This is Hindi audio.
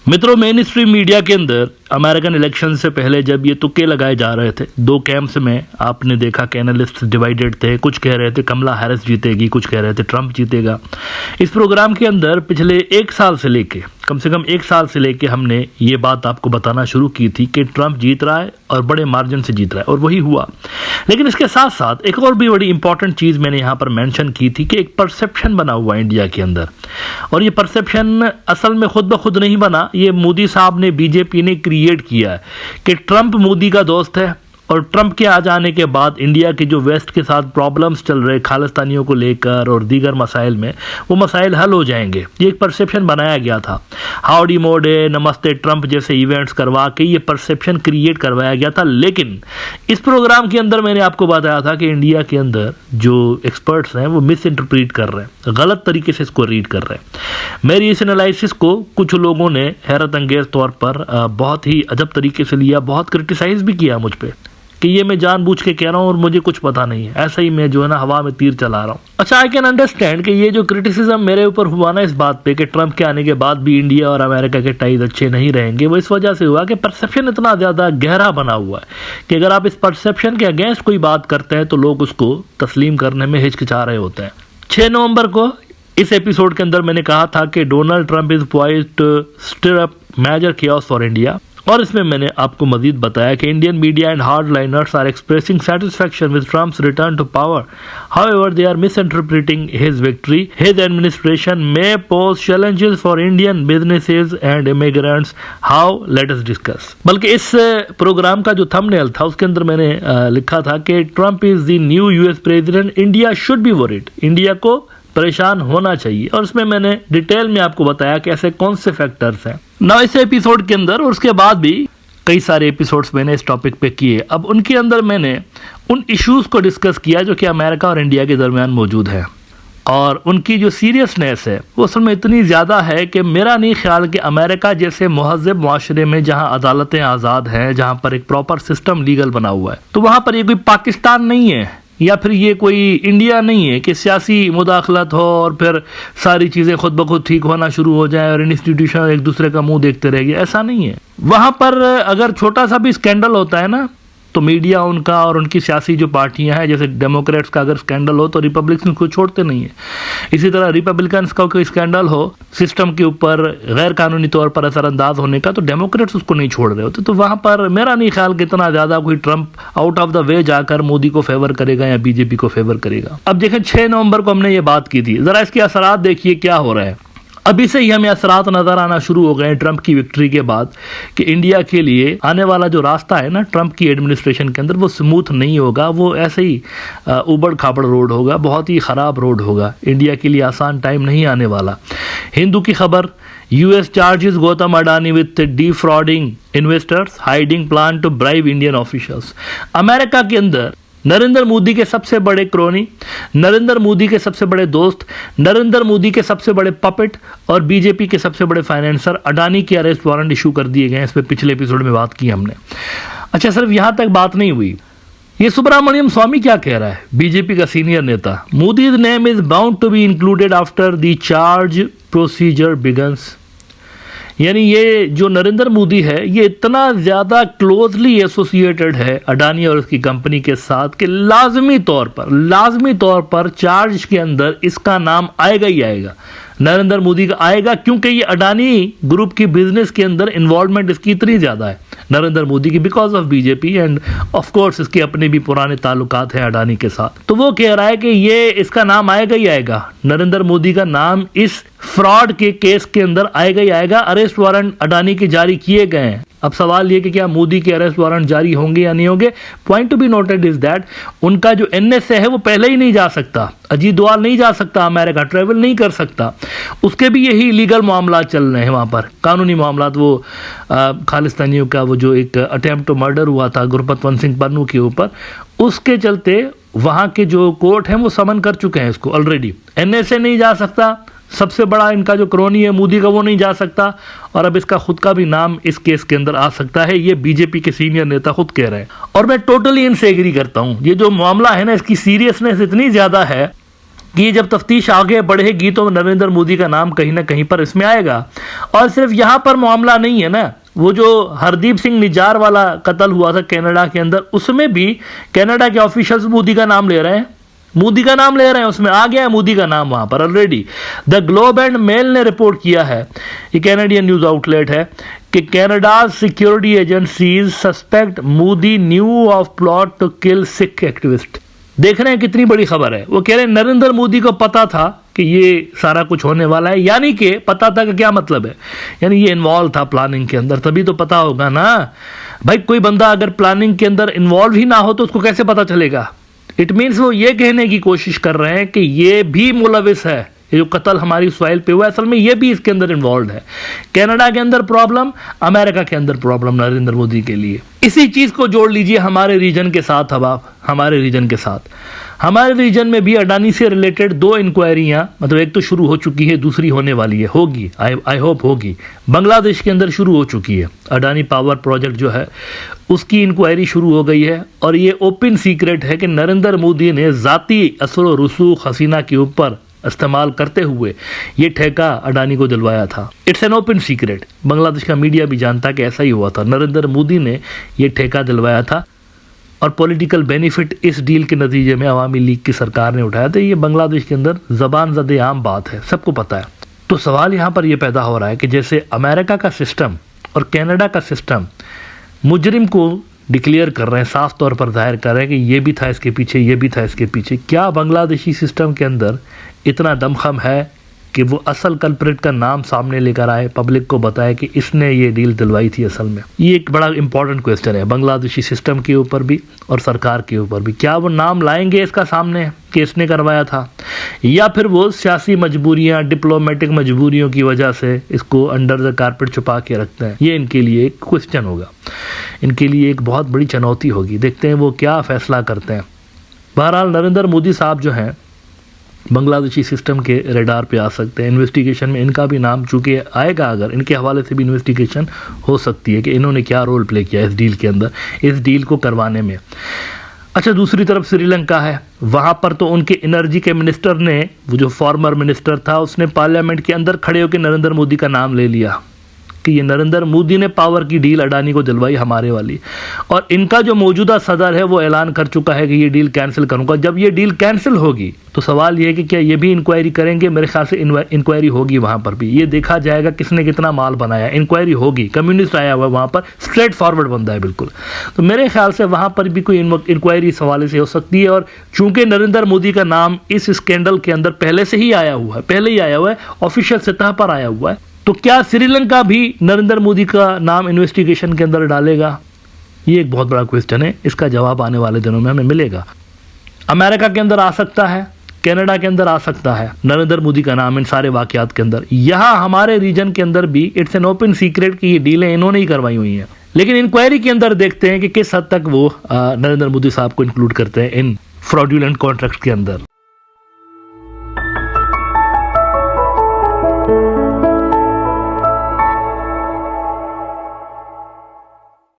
मित्रों, मेन स्ट्रीम मीडिया के अंदर अमेरिकन इलेक्शन से पहले जब ये तुक्के लगाए जा रहे थे, दो कैंप्स में आपने देखा कि एनालिस्ट डिवाइडेड थे। कुछ कह रहे थे कमला हैरिस जीतेगी, कुछ कह रहे थे ट्रंप जीतेगा। इस प्रोग्राम के अंदर पिछले एक साल से लेके, कम से कम एक साल से लेके हमने ये बात आपको बताना शुरू की थी कि ट्रंप जीत रहा है और बड़े मार्जिन से जीत रहा है, और वही हुआ। लेकिन इसके साथ साथ एक और भी बड़ी इंपॉर्टेंट चीज़ मैंने यहाँ पर मेंशन की थी कि एक परसेप्शन बना हुआ है इंडिया के अंदर, और ये परसेप्शन असल में खुद ब खुद नहीं बना, ये मोदी साहब ने, बीजेपी ने क्रिएट किया है कि ट्रंप मोदी का दोस्त है, और ट्रंप के आ जाने के बाद इंडिया के जो वेस्ट के साथ प्रॉब्लम्स चल रहे खालिस्तानियों को लेकर और दीगर मसाइल में, वो मसाइल हल हो जाएंगे। ये एक परसेप्शन बनाया गया था। हाउडी मोडे, नमस्ते ट्रंप जैसे इवेंट्स करवा के ये परसेप्शन क्रिएट करवाया गया था। लेकिन इस प्रोग्राम के अंदर मैंने आपको बताया था कि इंडिया के अंदर जो एक्सपर्ट्स हैं वो मिस इंटरप्रीट कर रहे हैं, गलत तरीके से इसको रीड कर रहे हैं। मेरी इस एनालिसिस को कुछ लोगों ने हैरत अंगेज तौर पर बहुत ही अजब तरीके से लिया, बहुत क्रिटिसाइज भी किया मुझ पर कि ये मैं जानबूझ के कह रहा हूँ और मुझे कुछ पता नहीं है, ऐसा ही मैं जो है ना हवा में तीर चला रहा हूँ। अच्छा, आई कैन अंडरस्टैंड कि ये जो क्रिटिसिज्म मेरे ऊपर हुआ ना इस बात पे कि ट्रंप के आने के बाद भी इंडिया और अमेरिका के टाइज अच्छे नहीं रहेंगे, वो इस वजह से हुआ कि परसेप्शन इतना ज़्यादा गहरा बना हुआ है कि अगर आप इस परसेप्शन के अगेंस्ट कोई बात करते हैं तो लोग उसको तस्लीम करने में हिचकिचा रहे होते हैं। 6 नवंबर को इस एपिसोड के अंदर मैंने कहा था कि Donald Trump is poised to stir up major chaos for India, और इसमें मैंने आपको मजीद बताया कि Indian media and hardliners are expressing satisfaction with Trump's return to power, however they are misinterpreting his victory. His administration may pose challenges for Indian businesses and immigrants, how, let us discuss. बल्कि इस प्रोग्राम का जो थंबनेल था उसके अंदर मैंने लिखा था कि Trump is the new US president, India should be worried, India को परेशान होना चाहिए। और इसमें मैंने डिटेल में आपको बताया कि ऐसे कौन से फैक्टर्स हैं ना इस एपिसोड के अंदर, और उसके बाद भी कई सारे एपिसोड्स मैंने इस टॉपिक पे किए। अब उनके अंदर मैंने उन इश्यूज को डिस्कस किया जो कि अमेरिका और इंडिया के दरमियान मौजूद है, और उनकी जो सीरियसनेस है वो असल में इतनी ज़्यादा है कि मेरा नहीं ख्याल कि अमेरिका जैसे महज़ब मुआशरे में जहाँ अदालतें आज़ाद हैं, जहाँ पर एक प्रॉपर सिस्टम लीगल बना हुआ है, तो वहाँ पर ये कोई पाकिस्तान नहीं है या फिर ये कोई इंडिया नहीं है कि सियासी मुदाखलत हो और फिर सारी चीज़ें खुद ब खुद ठीक होना शुरू हो जाए और इंस्टीट्यूशन एक दूसरे का मुंह देखते रहेंगे, ऐसा नहीं है। वहाँ पर अगर छोटा सा भी स्कैंडल होता है ना तो मीडिया उनका और उनकी सियासी जो पार्टियां हैं, जैसे डेमोक्रेट्स का अगर स्कैंडल हो तो रिपब्लिकन्स को छोड़ते नहीं है। इसी तरह रिपब्लिकन्स का कोई स्कैंडल हो सिस्टम के ऊपर गैर कानूनी तौर पर असरअंदाज होने का, तो डेमोक्रेट्स उसको नहीं छोड़ रहे होते। तो वहाँ पर मेरा नहीं ख्याल कि इतना ज़्यादा कोई Trump out of the way जाकर मोदी को फेवर करेगा या बीजेपी को फेवर करेगा। अब देखें, 6 नवंबर को हमने ये बात की थी, ज़रा इसके असरात देखिए क्या हो रहा है। अभी से ही हमें असरात नजर आना शुरू हो गए हैं ट्रंप की विक्ट्री के बाद कि इंडिया के लिए आने वाला जो रास्ता है ना ट्रंप की एडमिनिस्ट्रेशन के अंदर, वो स्मूथ नहीं होगा, वो ऐसे ही उबड़ खाबड़ रोड होगा, बहुत ही ख़राब रोड होगा। इंडिया के लिए आसान टाइम नहीं आने वाला। हिंदू की खबर, US charges Gautam Adani with defrauding investors, hiding plan to bribe Indian officials. America के अंदर नरेंद्र मोदी के सबसे बड़े क्रोनी, नरेंद्र मोदी के सबसे बड़े दोस्त, नरेंद्र मोदी के सबसे बड़े पपेट और बीजेपी के सबसे बड़े फाइनेंसर अडानी के अरेस्ट वारंट इशू कर दिए गए हैं। इस पर पिछले एपिसोड में बात की हमने। अच्छा, सिर्फ यहां तक बात नहीं हुई, ये सुब्रमण्यम स्वामी क्या कह रहा है, बीजेपी का सीनियर नेता। Modi's name is bound to be included after the charge procedure begins. यानी ये जो नरेंद्र मोदी है ये इतना ज़्यादा क्लोजली एसोसिएटेड है अडानी और उसकी कंपनी के साथ कि लाजमी तौर पर चार्ज के अंदर इसका नाम आएगा ही आएगा, नरेंद्र मोदी का आएगा, क्योंकि ये अडानी ग्रुप की बिजनेस के अंदर इन्वॉल्वमेंट इसकी इतनी ज़्यादा है नरेंद्र मोदी की, because of BJP end of course इसके अपने भी पुराने ताल्लुकात हैं अडानी के साथ। तो वो कह रहा है कि ये इसका नाम आएगा ही आएगा, नरेंद्र मोदी का नाम इस फ्रॉड के केस के अंदर आएगा ही आएगा। अरेस्ट वारंट अडानी के जारी किए गए हैं। अब सवाल ये कि क्या मोदी के अरेस्ट वारंट जारी होंगे या नहीं होंगे। Point to be noted is that उनका जो एनएसए है वो पहले ही नहीं जा सकता, अजीत डोवाल नहीं जा सकता, अमेरिका ट्रेवल नहीं कर सकता, उसके भी यही लीगल मामला चल रहे हैं वहाँ पर, कानूनी मामला। वो खालिस्तानियों का वो जो एक अटेम्प्ट टू मर्डर हुआ था गुरपतवंत सिंह पन्नू के ऊपर, उसके चलते वहाँ के जो कोर्ट हैं वो समन कर चुके हैं इसको ऑलरेडी। एनएसए नहीं जा सकता, सबसे बड़ा इनका जो क्रोनी है मोदी का वो नहीं जा सकता, और अब इसका खुद का भी नाम इस केस के अंदर आ सकता है, ये बीजेपी के सीनियर नेता खुद कह रहे हैं। और मैं टोटली इनसे एग्री करता हूं, ये जो मामला है ना इसकी सीरियसनेस इतनी ज्यादा है कि ये जब तफ्तीश आगे बढ़ेगी तो नरेंद्र मोदी का नाम कहीं ना कहीं पर इसमें आएगा। और सिर्फ यहाँ पर मामला नहीं है ना, वो जो हरदीप सिंह निज्जार वाला कत्ल हुआ था कनाडा के अंदर, उसमें भी कनाडा के ऑफिशियल्स मोदी का नाम ले रहे हैं, मोदी का नाम ले रहे हैं, उसमें आ गया है मोदी का नाम वहां पर already. The Globe and Mail ने रिपोर्ट किया है, ये कैनेडियन न्यूज आउटलेट है, कि Canada security agencies suspect Modi knew of plot to kill Sikh activist. देख रहे हैं कितनी बड़ी खबर है। वो कह रहे हैं नरेंद्र मोदी को पता था कि ये सारा कुछ होने वाला है, यानी कि पता था कि क्या मतलब है, यानी ये इन्वॉल्व था प्लानिंग के अंदर, तभी तो पता होगा ना भाई। कोई बंदा अगर प्लानिंग के अंदर इन्वॉल्व ही ना हो तो उसको कैसे पता चलेगा। इट मीन्स वो ये कहने की कोशिश कर रहे हैं कि ये भी मुलविस है, ये जो कत्ल हमारी सॉइल पे हुआ असल में ये भी इसके अंदर इन्वॉल्व है। कनाडा के अंदर प्रॉब्लम, अमेरिका के अंदर प्रॉब्लम नरेंद्र मोदी के लिए। इसी चीज को जोड़ लीजिए हमारे रीजन के साथ। अब आप हमारे रीजन के साथ, हमारे रीजन में भी अडानी से रिलेटेड 2 इंक्वायरियां, मतलब एक तो शुरू हो चुकी है, दूसरी होने वाली है, होगी, आई होप होगी। बांग्लादेश के अंदर शुरू हो चुकी है, अडानी पावर प्रोजेक्ट जो है उसकी इंक्वायरी शुरू हो गई है। और ये ओपन सीक्रेट है कि नरेंद्र मोदी ने जाती असर रसूख हसीना के ऊपर इस्तेमाल करते हुए ये ठेका अडानी को दिलवाया था। It's an open secret, Bangladesh का मीडिया भी जानता कि ऐसा ही हुआ था, नरेंद्र मोदी ने ये ठेका दिलवाया था और पॉलिटिकल बेनिफिट इस डील के नतीजे में अवामी लीग की सरकार ने उठाया था। ये बांग्लादेश के अंदर ज़बान ज़दे आम बात है, सबको पता है। तो सवाल यहाँ पर यह पैदा हो रहा है कि जैसे अमेरिका का सिस्टम और कनाडा का सिस्टम मुजरिम को डिक्लेयर कर रहे हैं, साफ तौर पर जाहिर कर रहे हैं कि ये भी था इसके पीछे, ये भी था इसके पीछे, क्या बांग्लादेशी सिस्टम के अंदर इतना दमखम है कि वो असल कल्प्रिट का नाम सामने लेकर आए, पब्लिक को बताए कि इसने ये डील दिलवाई थी असल में। ये एक बड़ा इंपॉर्टेंट क्वेश्चन है बांग्लादेशी सिस्टम के ऊपर भी और सरकार के ऊपर भी। क्या वो नाम लाएंगे इसका सामने कि इसने करवाया था, या फिर वो सियासी मजबूरियां, डिप्लोमेटिक मजबूरियों की वजह से इसको अंडर द कारपेट छुपा के रखते हैं। ये इनके लिए एक क्वेश्चन होगा, इनके लिए एक बहुत बड़ी चुनौती होगी। देखते हैं वो क्या फैसला करते हैं। बहरहाल नरेंद्र मोदी साहब जो हैं बांग्लादेशी सिस्टम के रेडार पे आ सकते हैं। इन्वेस्टिगेशन में इनका भी नाम चूंकि आएगा, अगर इनके हवाले से भी इन्वेस्टिगेशन हो सकती है कि इन्होंने क्या रोल प्ले किया इस डील के अंदर, इस डील को करवाने में। अच्छा, दूसरी तरफ श्रीलंका है, वहाँ पर तो उनके एनर्जी के मिनिस्टर ने, वो जो फॉर्मर मिनिस्टर था, उसने पार्लियामेंट के अंदर खड़े होकर नरेंद्र मोदी का नाम ले लिया कि ये नरेंद्र मोदी ने पावर की डील अडानी को दिलवाई हमारे वाली। और इनका जो मौजूदा सदर है वो ऐलान कर चुका है कि ये डील कैंसिल करूंगा। जब ये डील कैंसिल होगी तो सवाल ये है कि क्या ये भी इंक्वायरी करेंगे। मेरे ख्याल से इंक्वायरी होगी वहां पर भी, ये देखा जाएगा किसने कितना माल बनाया, इंक्वायरी होगी। कम्युनिस्ट आया हुआ वहां पर, स्ट्रेट फॉरवर्ड बंदा है बिल्कुल, तो मेरे ख्याल से वहां पर भी कोई इंक्वायरी इस हवाले से हो सकती है। और चूंकि नरेंद्र मोदी का नाम इस स्कैंडल के अंदर पहले से ही आया हुआ है, पहले ही आया हुआ है, ऑफिशियल सतह पर आया हुआ है, तो क्या श्रीलंका भी नरेंद्र मोदी का नाम इन्वेस्टिगेशन के अंदर डालेगा? ये एक बहुत बड़ा क्वेश्चन है, इसका जवाब आने वाले दिनों में हमें मिलेगा। अमेरिका के अंदर आ सकता है, कनाडा के अंदर आ सकता है नरेंद्र मोदी का नाम इन सारे वाकयात के अंदर। यहाँ हमारे रीजन के अंदर भी इट्स एन ओपन सीक्रेट कि ये डीलें इन्होंने ही करवाई हुई हैं। लेकिन इंक्वायरी के अंदर देखते हैं कि किस हद तक वो नरेंद्र मोदी साहब को इंक्लूड करते हैं इन फ्रॉडुलेंट कॉन्ट्रैक्ट के अंदर।